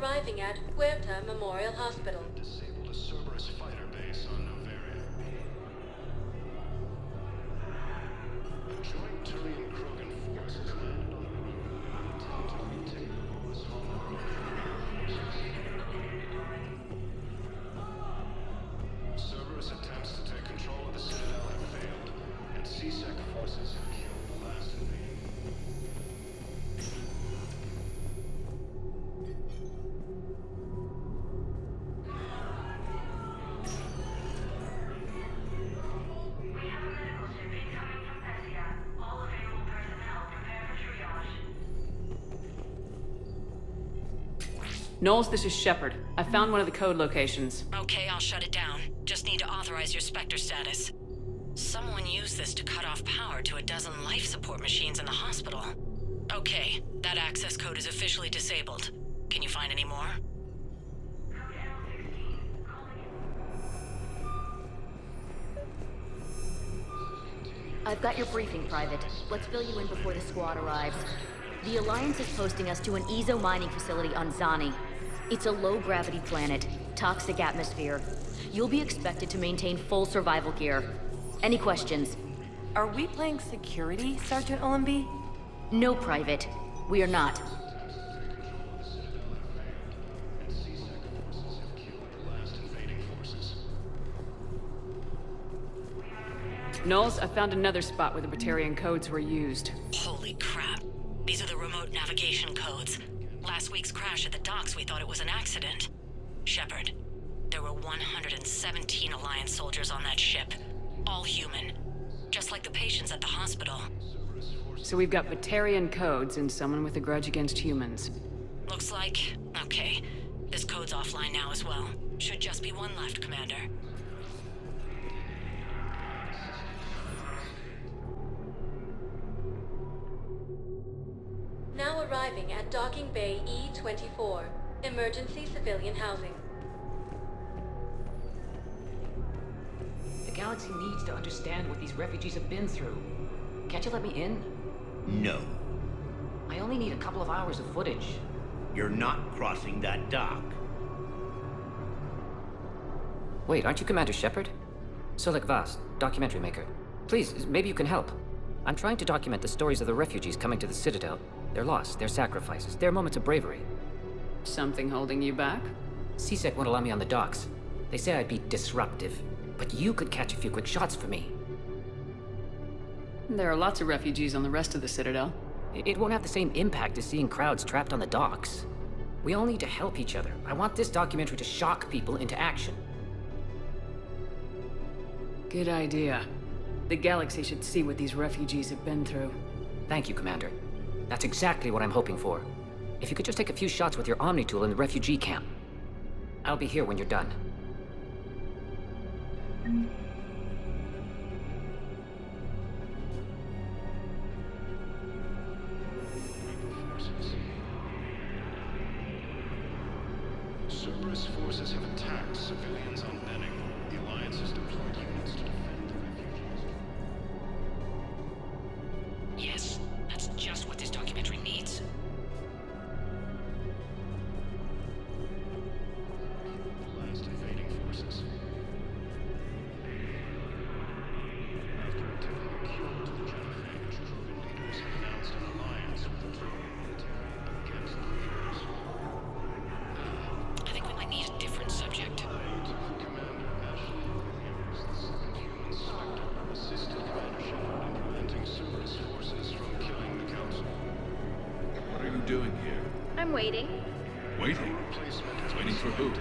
arriving at Huerta Memorial Hospital. Disabled a Cerberus fighter base on Novaria. A joint Turian-Krogan forces landed on the moon, intend to retake Boris homeworld. Cerberus attempts to take control of the Citadel have failed, and CSEC forces have killed the last invading. Knowles, this is Shepard. I found one of the code locations. Okay, I'll shut it down. Just need to authorize your Spectre status. Someone used this to cut off power to a dozen life support machines in the hospital. Okay, that access code is officially disabled. Can you find any more? I've got your briefing, Private. Let's fill you in before the squad arrives. The Alliance is posting us to an Ezo mining facility on Zani. It's a low-gravity planet, toxic atmosphere. You'll be expected to maintain full survival gear. Any questions? Are we playing security, Sergeant Olenby? No, Private. We are not. Knowles, I found another spot where the Batarian codes were used. Holy crap. These are the remote navigation codes. Last week's crash at the docks, we thought it was an accident. Shepard, there were 117 Alliance soldiers on that ship. All human. Just like the patients at the hospital. So we've got Batarian codes and someone with a grudge against humans. Looks like... Okay. This code's offline now as well. Should just be one left, Commander. Now arriving at Docking Bay E-24, emergency civilian housing. The galaxy needs to understand what these refugees have been through. Can't you let me in? No. I only need a couple of hours of footage. You're not crossing that dock. Wait, aren't you Commander Shepard? Solik Vast, documentary maker. Please, maybe you can help. I'm trying to document the stories of the refugees coming to the Citadel. Their loss, their sacrifices, their moments of bravery. Something holding you back? CSEC won't allow me on the docks. They say I'd be disruptive. But you could catch a few quick shots for me. There are lots of refugees on the rest of the Citadel. It won't have the same impact as seeing crowds trapped on the docks. We all need to help each other. I want this documentary to shock people into action. Good idea. The galaxy should see what these refugees have been through. Thank you, Commander. That's exactly what I'm hoping for. If you could just take a few shots with your Omni tool in the refugee camp. I'll be here when you're done. Cerberus forces have attacked civilians on Benning. The Alliance has deployed units to defend the refugees. Yes, that's just what this documentary needs. The last invading forces. After attempting a cure to the genophage, Krogan leaders have announced an alliance with the Turian military against the leaders. I think we might need a different subject. Commander Ashley Williams, the second human Spectre, assisted Commander Shepard in preventing Cerberus forces from killing the Council. What are you doing here? I'm waiting. Waiting? Waiting for who?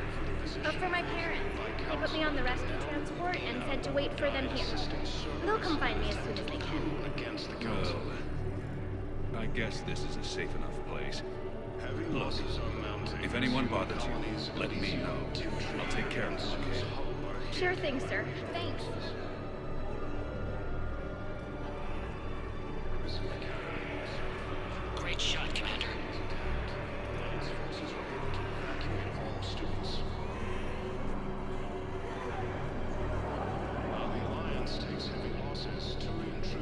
For my parents. They put me on the rescue transport and said to wait for them here. They'll come find me as soon as they can. Against the Council. Well, I guess this is a safe enough place. Heavy losses are mounting. If anyone bothers you, let me know. I'll take care of it, okay? Sure thing, sir. Thanks. Great shot, Commander.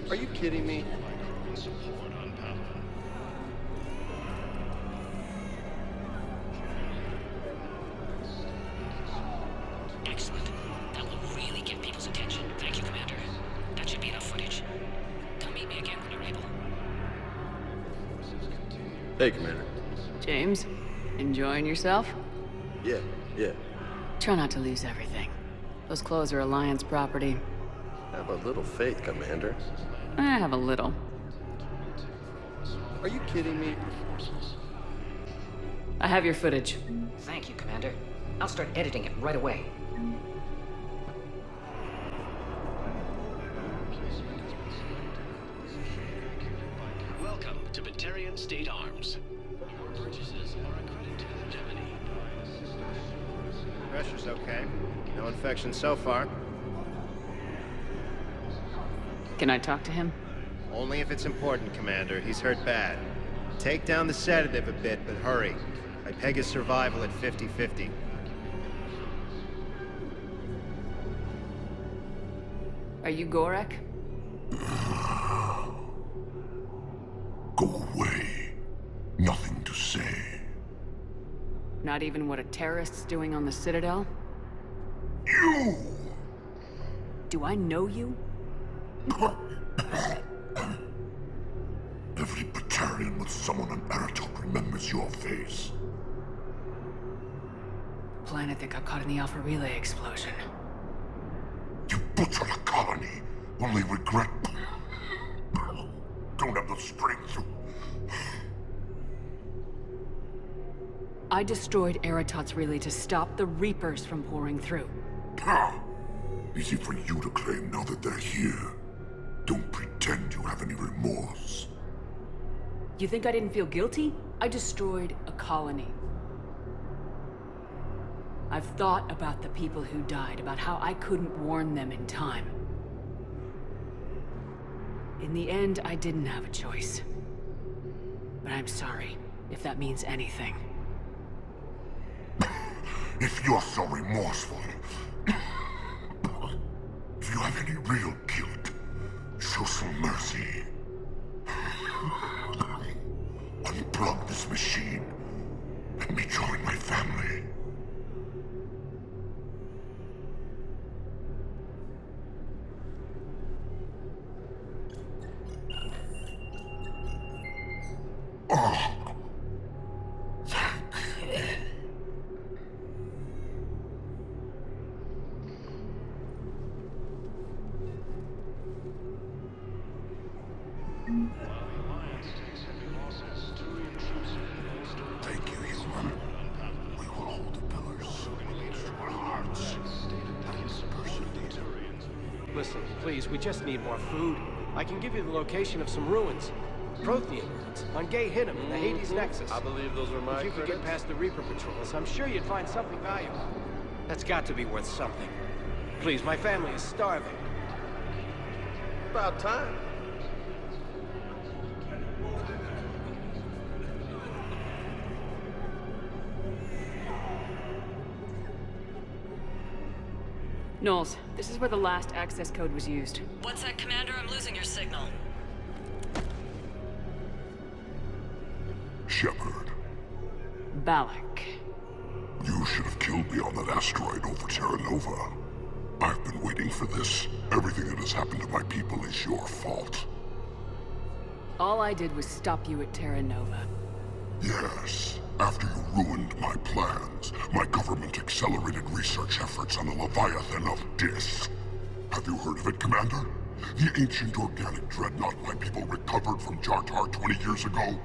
Are you kidding me? Hey, Commander. James, enjoying yourself? Yeah. Try not to lose everything. Those clothes are Alliance property. Have a little faith, Commander. I have a little. Are you kidding me? I have your footage. Thank you, Commander. I'll start editing it right away. Welcome to Batarian State Arms. Your purchases are a credit to the Gemini. Pressure's okay. No infection so far. Can I talk to him? Only if it's important, Commander. He's hurt bad. Take down the sedative a bit, but hurry. I peg his survival at 50-50. Are you Gorek? Go away. Nothing to say. Not even what a terrorist's doing on the Citadel? You! Do I know you? Every Batarian with someone on Aratok remembers your face. Planet that got caught in the Alpha Relay explosion. You butchered a colony, only regret... Don't have the strength to... I destroyed Eratot's relay to stop the Reapers from pouring through. Easy for you to claim now that they're here. Don't pretend you have any remorse. You think I didn't feel guilty? I destroyed a colony. I've thought about the people who died, about how I couldn't warn them in time. In the end, I didn't have a choice. But I'm sorry, if that means anything. If you're so remorseful, if you have any real guilt, show some mercy. Unplug this machine. Let me join my family. Oh. Thank you, human. We will hold the pillars to our hearts. Listen, please, we just need more food. I can give you the location of some ruins. Prothean ruins on Gay Hinnom in the Hades Nexus. I believe those are my If you could get past the Reaper patrols, I'm sure you'd find something valuable. That's got to be worth something. Please, my family is starving. About time. Knowles, this is where the last access code was used. What's that, Commander? I'm losing your signal. Shepard. Balak. You should have killed me on that asteroid over Terra Nova. I've been waiting for this. Everything that has happened to my people is your fault. All I did was stop you at Terra Nova. Yes. After you ruined my plans, my government accelerated research efforts on the Leviathan of Dis. Have you heard of it, Commander? The ancient organic dreadnought my people recovered from Jartar 20 years ago?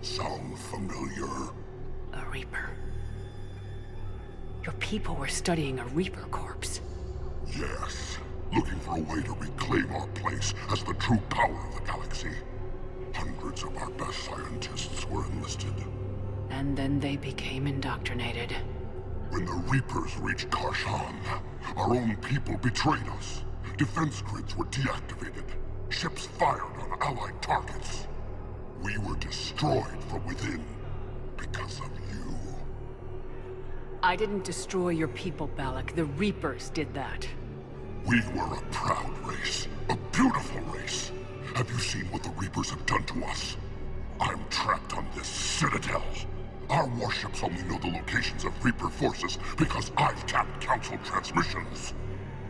Sound familiar? A Reaper. Your people were studying a Reaper corpse. Yes. Looking for a way to reclaim our place as the true power of the galaxy. Hundreds of our best scientists were enlisted. And then they became indoctrinated. When the Reapers reached Karshan, our own people betrayed us. Defense grids were deactivated. Ships fired on Allied targets. We were destroyed from within because of you. I didn't destroy your people, Balak. The Reapers did that. We were a proud race. A beautiful race. Have you seen what the Reapers have done to us? I'm trapped on this citadel. Our warships only know the locations of Reaper forces because I've tapped Council transmissions.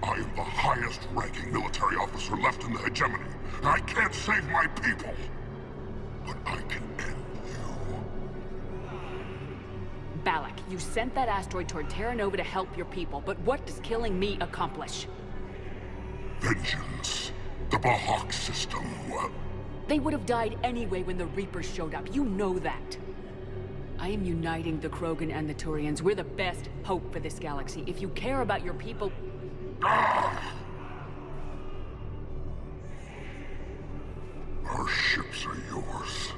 I am the highest-ranking military officer left in the hegemony. I can't save my people. But I can end you. Balak, you sent that asteroid toward Terra Nova to help your people, but what does killing me accomplish? Vengeance. The Bahak system. They would have died anyway when the Reapers showed up. You know that. I am uniting the Krogan and the Turians. We're the best hope for this galaxy. If you care about your people... Our ships are yours.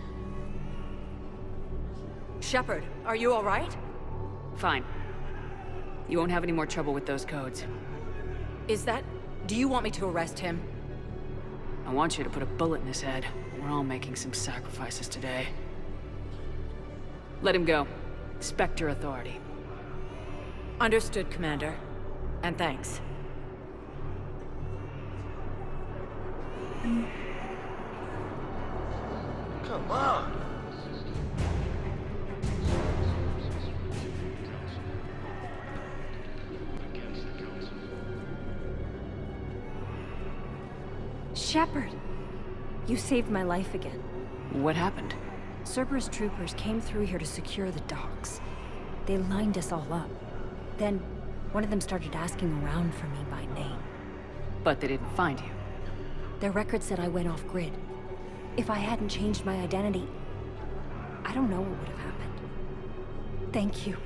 Shepard, are you all right? Fine. You won't have any more trouble with those codes. Is that... Do you want me to arrest him? I want you to put a bullet in his head. We're all making some sacrifices today. Let him go. Spectre authority. Understood, Commander. And thanks. Come on! Shepard! You saved my life again. What happened? Cerberus troopers came through here to secure the docks. They lined us all up. Then, one of them started asking around for me by name. But they didn't find you. Their record said I went off-grid. If I hadn't changed my identity, I don't know what would have happened. Thank you.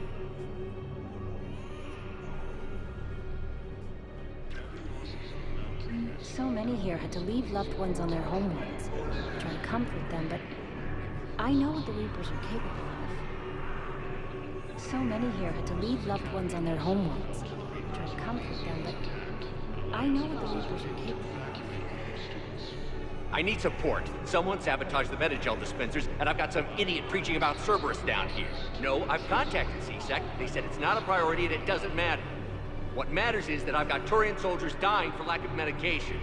So many here had to leave loved ones on their homelands. I try to comfort them, but I know what the Reapers are capable of. So many here had to leave loved ones on their homelands. I try to comfort them, but I know what the Reapers are capable of. I need support. Someone sabotaged the Metagel dispensers, and I've got some idiot preaching about Cerberus down here. No, I've contacted CSEC. They said it's not a priority and it doesn't matter. What matters is that I've got Turian soldiers dying for lack of medication.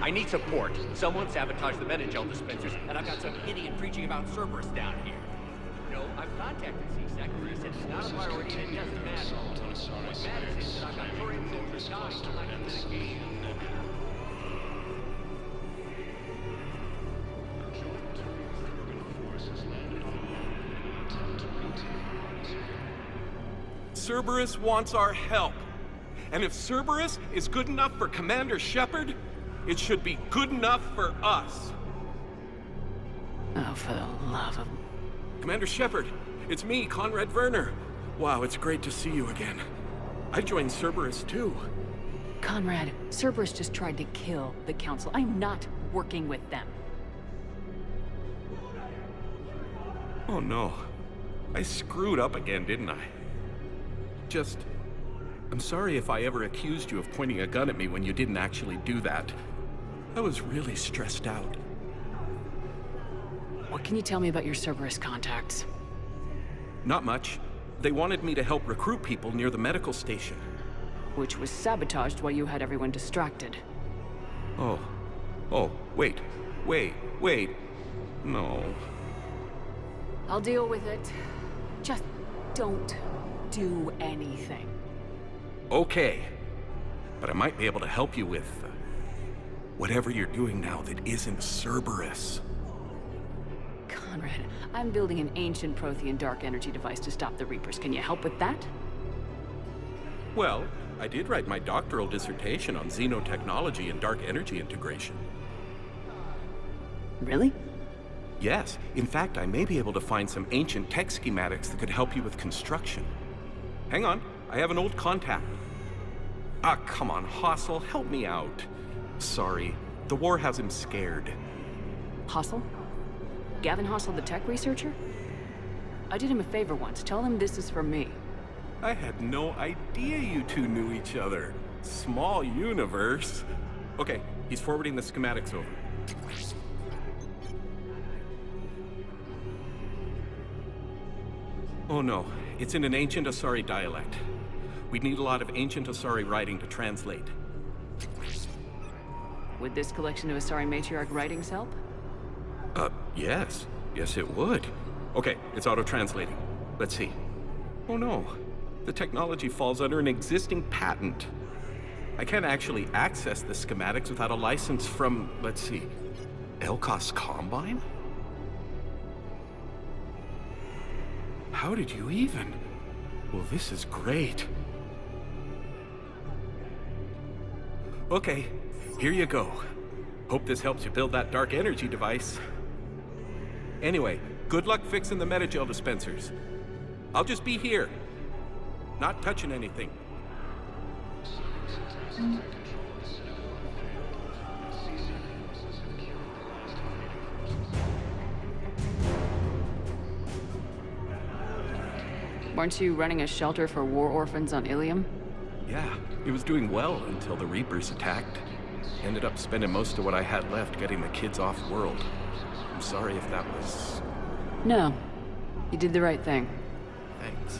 I need support. Someone sabotaged the Metagel dispensers, and I've got some idiot preaching about Cerberus down here. No, I've contacted CSEC. They said it's not a priority and it doesn't matter. What matters is that I've got Turian soldiers dying for lack of medication. Cerberus wants our help. And if Cerberus is good enough for Commander Shepard, it should be good enough for us. Oh, for the love of... Commander Shepard, it's me, Conrad Werner. Wow, it's great to see you again. I joined Cerberus too. Conrad, Cerberus just tried to kill the Council. I'm not working with them. Oh no. I screwed up again, didn't I? I'm sorry if I ever accused you of pointing a gun at me when you didn't actually do that. I was really stressed out. What can you tell me about your Cerberus contacts? Not much. They wanted me to help recruit people near the medical station. Which was sabotaged while you had everyone distracted. Oh, wait. No. I'll deal with it. Just don't do anything. Okay. But I might be able to help you with whatever you're doing now that isn't Cerberus. Conrad, I'm building an ancient Prothean dark energy device to stop the Reapers. Can you help with that? Well, I did write my doctoral dissertation on xenotechnology and dark energy integration. Really? Yes. In fact, I may be able to find some ancient tech schematics that could help you with construction. Hang on, I have an old contact. Ah, come on, Hossel, help me out. Sorry, the war has him scared. Hossel? Gavin Hossel, the tech researcher? I did him a favor once. Tell him this is for me. I had no idea you two knew each other. Small universe. Okay, he's forwarding the schematics over. Oh no, it's in an ancient Asari dialect. We'd need a lot of ancient Asari writing to translate. Would this collection of Asari matriarch writings help? Yes. Yes, it would. Okay, it's auto-translating. Let's see. Oh no, the technology falls under an existing patent. I can't actually access the schematics without a license from, let's see, Elkos Combine? How did you even? Well, this is great. Okay, here you go. Hope this helps you build that dark energy device. Anyway, good luck fixing the metagel dispensers. I'll just be here. Not touching anything. Weren't you running a shelter for war orphans on Ilium? Yeah, it was doing well until the Reapers attacked. Ended up spending most of what I had left getting the kids off-world. I'm sorry if that was... No. You did the right thing. Thanks.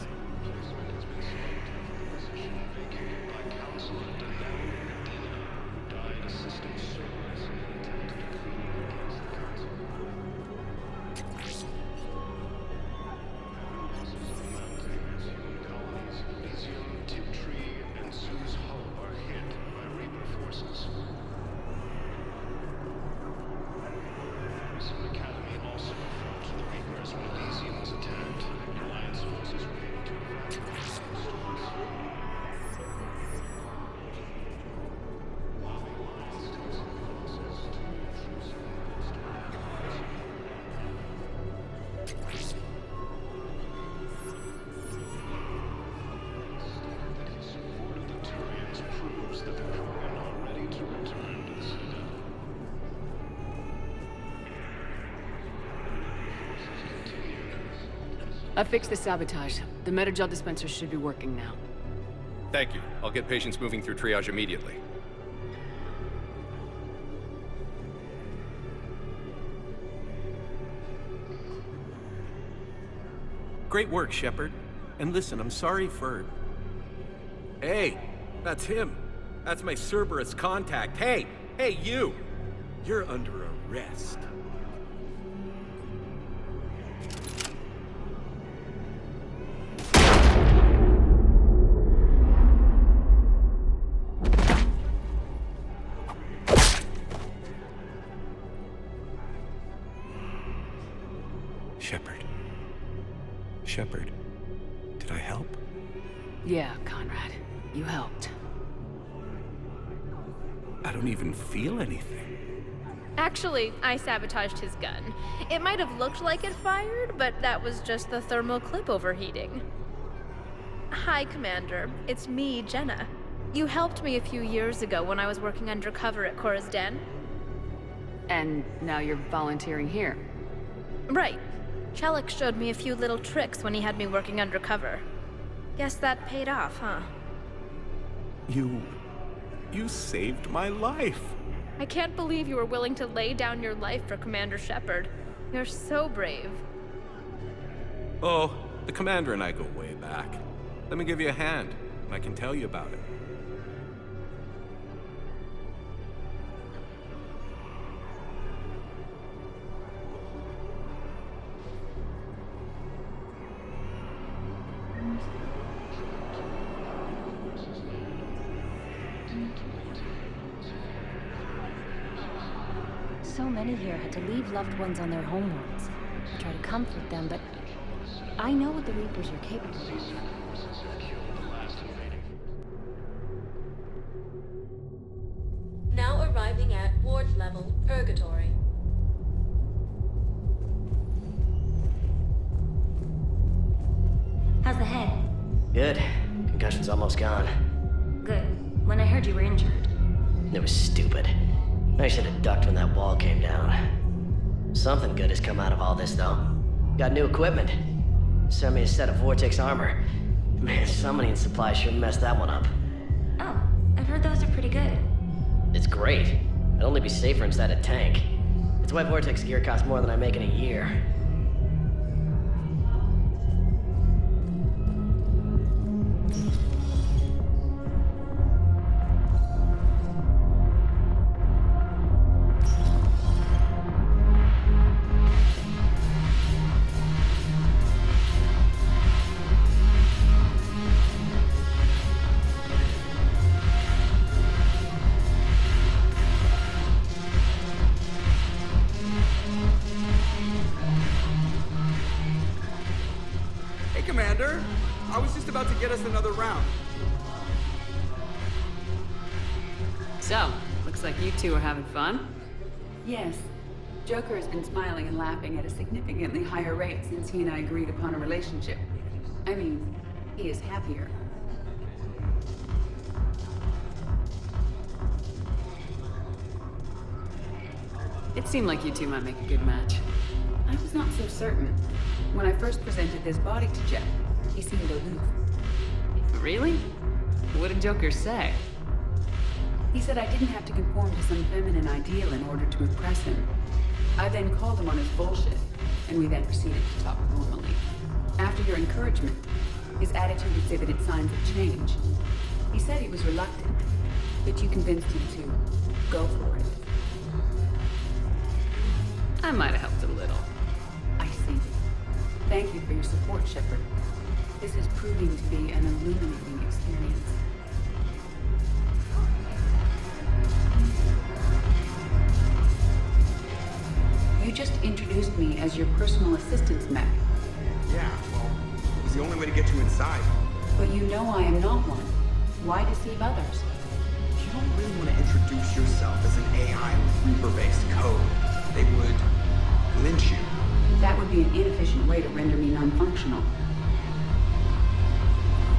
I fixed the sabotage. The metagel dispensers should be working now. Thank you. I'll get patients moving through triage immediately. Great work, Shepard. And listen, I'm sorry for... Hey, that's him. That's my Cerberus contact. Hey, you! You're under arrest. Shepard, did I help? Yeah, Conrad. You helped. I don't even feel anything. Actually, I sabotaged his gun. It might have looked like it fired, but that was just the thermal clip overheating. Hi, Commander. It's me, Jenna. You helped me a few years ago when I was working undercover at Cora's Den. And now you're volunteering here. Right. Chellick showed me a few little tricks when he had me working undercover. Guess that paid off, huh? You saved my life. I can't believe you were willing to lay down your life for Commander Shepard. You're so brave. Oh, the Commander and I go way back. Let me give you a hand, and I can tell you about it. So many here had to leave loved ones on their homeworlds. I try to comfort them, but I know what the Reapers are capable of. Now arriving at ward level, Purgatory. How's the head? Good. Concussion's almost gone. Good. When I heard you were injured. It was stupid. I should have ducked when that wall came down. Something good has come out of all this, though. Got new equipment. Sent me a set of Vortex armor. Man, somebody in supply sure messed that one up. Oh, I've heard those are pretty good. It's great. I'd only be safer inside a tank. It's why Vortex gear costs more than I make in a year. around. So, looks like you two are having fun. Yes. Joker has been smiling and laughing at a significantly higher rate since he and I agreed upon a relationship. I mean, he is happier. It seemed like you two might make a good match. I was not so certain. When I first presented this body to Jeff, he seemed aloof. Really? What did Joker say? He said I didn't have to conform to some feminine ideal in order to impress him. I then called him on his bullshit, and we then proceeded to talk normally. After your encouragement, his attitude exhibited signs of change. He said he was reluctant, but you convinced him to go for it. I might have helped a little. I see. Thank you for your support, Shepard. This is proving to be an illuminating experience. You just introduced me as your personal assistance mech. Yeah, well, it was the only way to get you inside. But you know I am not one. Why deceive others? You don't really want to introduce yourself as an AI with Reaper-based code. They would lynch you. That would be an inefficient way to render me non-functional.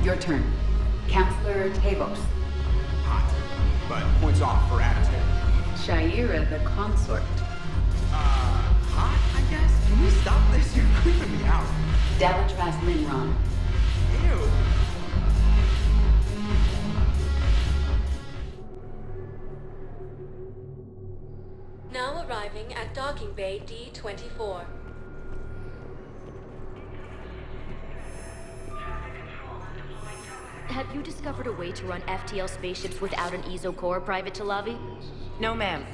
Your turn. Counselor Tavos. Hot, but points off for attitude. Shaira the consort. Hot, I guess? Can we stop this? You're creeping me out. Dalatras Linron. Ew. Now arriving at docking bay D-24. Have you discovered a way to run FTL spaceships without an ESO core, Private Chalavi? No, ma'am.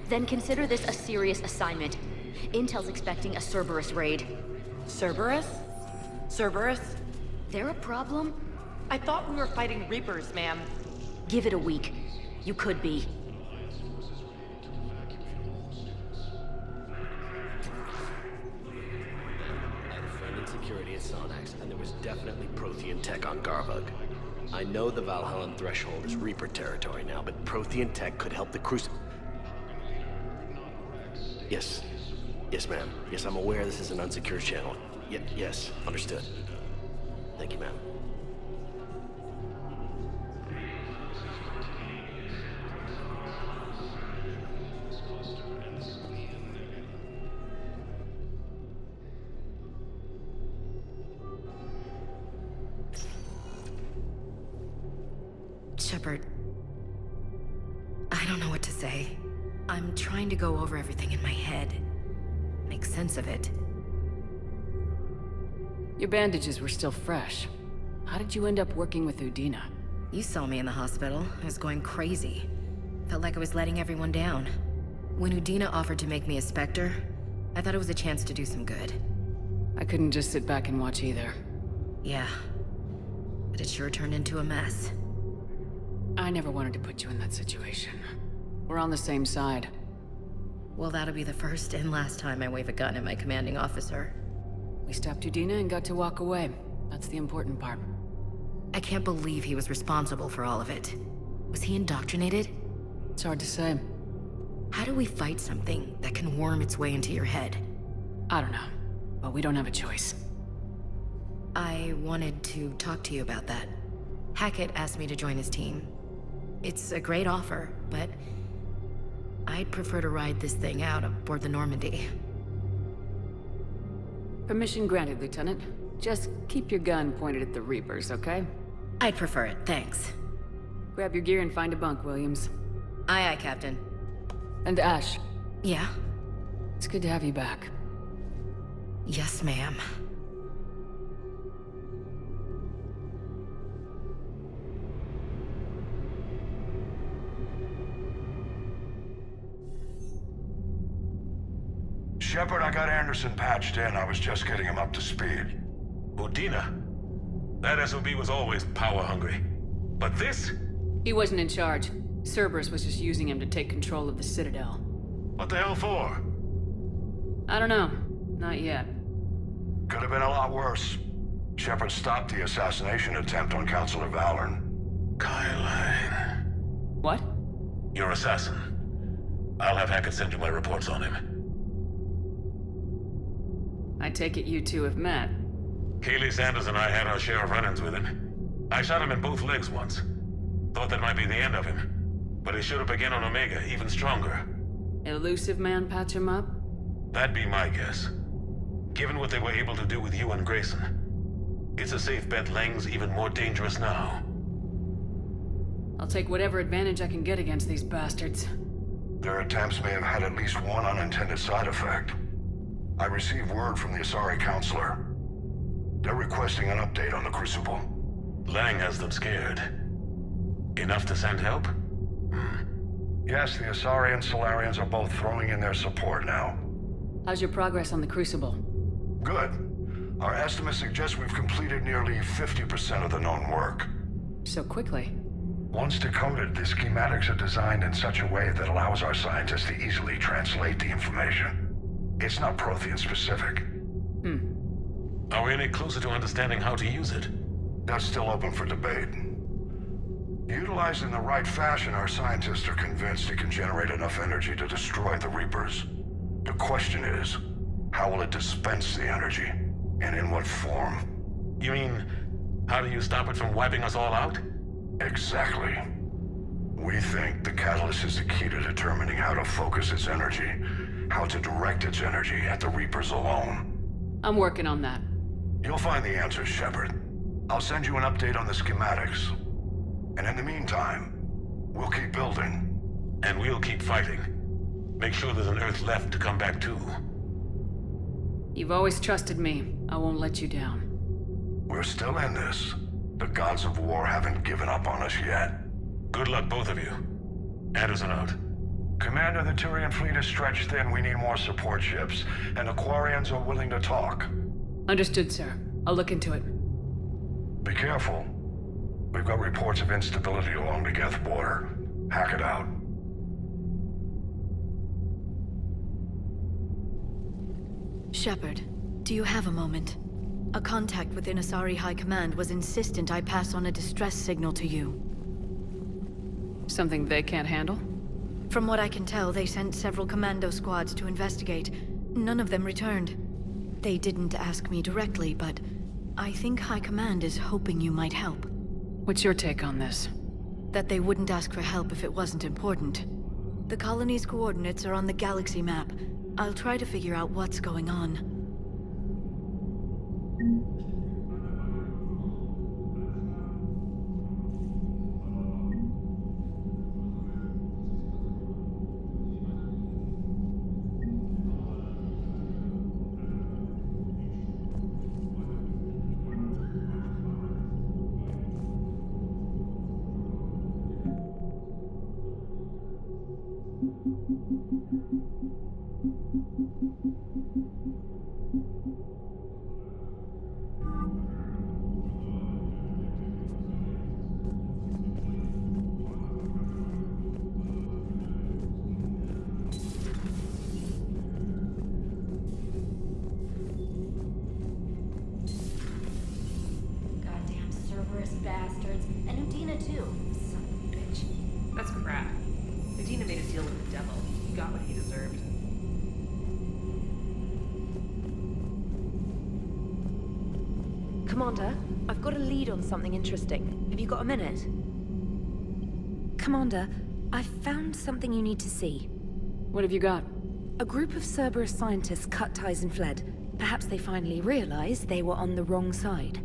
Then consider this a serious assignment. Intel's expecting a Cerberus raid. Cerberus? Cerberus? They're a problem? I thought we were fighting Reapers, ma'am. Give it a week. You could be. I had a friend in security at Sonax, and there was definitely Prothean tech on Garbug. I know the Valhallan threshold is Reaper territory now, but Prothean tech could help the Yes. Yes, ma'am. Yes, I'm aware this is an unsecured channel. Yes, understood. Thank you, ma'am. Shepard, I don't know what to say. I'm trying to go over everything in my head. Make sense of it. Your bandages were still fresh. How did you end up working with Udina? You saw me in the hospital. I was going crazy. Felt like I was letting everyone down. When Udina offered to make me a Spectre, I thought it was a chance to do some good. I couldn't just sit back and watch either. Yeah. But it sure turned into a mess. I never wanted to put you in that situation. We're on the same side. Well, that'll be the first and last time I wave a gun at my commanding officer. We stopped Udina and got to walk away. That's the important part. I can't believe he was responsible for all of it. Was he indoctrinated? It's hard to say. How do we fight something that can worm its way into your head? I don't know, but we don't have a choice. I wanted to talk to you about that. Hackett asked me to join his team. It's a great offer, but I'd prefer to ride this thing out aboard the Normandy. Permission granted, Lieutenant. Just keep your gun pointed at the Reapers, okay? I'd prefer it, thanks. Grab your gear and find a bunk, Williams. Aye, aye, Captain. And Ash. Yeah? It's good to have you back. Yes, ma'am. Shepard, I got Anderson patched in. I was just getting him up to speed. Udina? That SOB was always power-hungry. But this? He wasn't in charge. Cerberus was just using him to take control of the Citadel. What the hell for? I don't know. Not yet. Could have been a lot worse. Shepard stopped the assassination attempt on Counselor Valorn. Kyle, What? your assassin. I'll have Hackett send you my reports on him. I take it you two have met. Kaylee Sanders and I had our share of run-ins with him. I shot him in both legs once. Thought that might be the end of him. But he showed up again on Omega, even stronger. Elusive man patch him up? That'd be my guess. Given what they were able to do with you and Grayson. It's a safe bet Lang's even more dangerous now. I'll take whatever advantage I can get against these bastards. Their attempts may have had at least one unintended side effect. I received word from the Asari Counselor. They're requesting an update on the Crucible. Lang has them scared. Enough to send help? Yes, the Asari and Solarians are both throwing in their support now. How's your progress on the Crucible? Good. Our estimates suggest we've completed nearly 50% of the known work. So quickly. Once decoded, the schematics are designed in such a way that allows our scientists to easily translate the information. It's not Prothean specific. Are we any closer to understanding how to use it? That's still open for debate. Utilized in the right fashion, our scientists are convinced it can generate enough energy to destroy the Reapers. The question is, how will it dispense the energy? And in what form? You mean, how do you stop it from wiping us all out? Exactly. We think the catalyst is the key to determining how to focus its energy, how to direct its energy at the Reapers alone. I'm working on that. You'll find the answers, Shepard. I'll send you an update on the schematics. And in the meantime, we'll keep building. And we'll keep fighting. Make sure there's an Earth left to come back to. You've always trusted me. I won't let you down. We're still in this. The gods of war haven't given up on us yet. Good luck, both of you. Anderson out. Commander, the Turian fleet is stretched thin. We need more support ships. And the Quarians are willing to talk. Understood, sir. I'll look into it. Be careful. We've got reports of instability along the Geth border. Hack it out. Shepard, do you have a moment? A contact within Asari High Command was insistent I pass on a distress signal to you. Something they can't handle? From what I can tell, they sent several commando squads to investigate. None of them returned. They didn't ask me directly, but I think High Command is hoping you might help. What's your take on this? That they wouldn't ask for help if it wasn't important. The colony's coordinates are on the galaxy map. I'll try to figure out what's going on. Bastards. And Udina too. Son of a bitch. That's crap. Medina made a deal with the devil. He got what he deserved. Commander, I've got a lead on something interesting. Have you got a minute? Commander, I've found something you need to see. What have you got? A group of Cerberus scientists cut ties and fled. Perhaps they finally realized they were on the wrong side.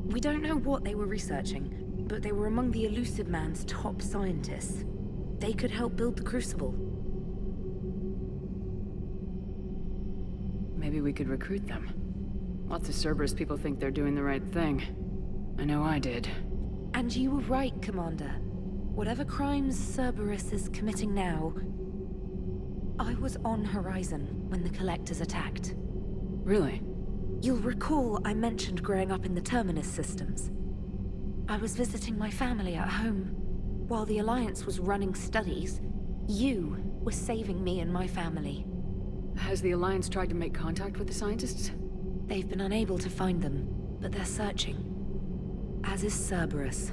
We don't know what they were researching, but they were among the Elusive Man's top scientists. They could help build the Crucible. Maybe we could recruit them. Lots of Cerberus people think they're doing the right thing. I know I did. And you were right, Commander. Whatever crimes Cerberus is committing now, I was on Horizon when the Collectors attacked. Really? You'll recall I mentioned growing up in the Terminus systems. I was visiting my family at home. While the Alliance was running studies, you were saving me and my family. Has the Alliance tried to make contact with the scientists? They've been unable to find them, but they're searching. As is Cerberus.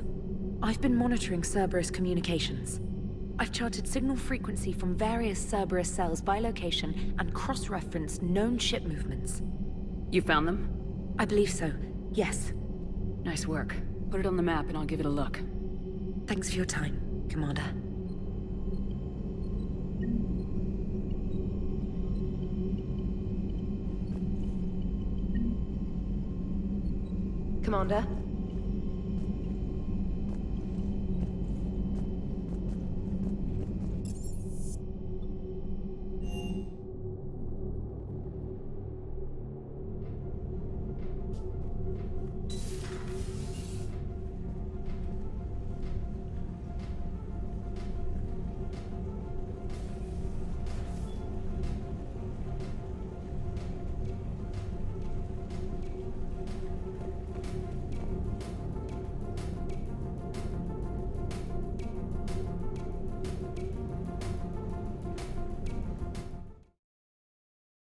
I've been monitoring Cerberus communications. I've charted signal frequency from various Cerberus cells by location and cross-referenced known ship movements. You found them? I believe so, yes. Nice work. Put it on the map and I'll give it a look. Thanks for your time, Commander. Commander?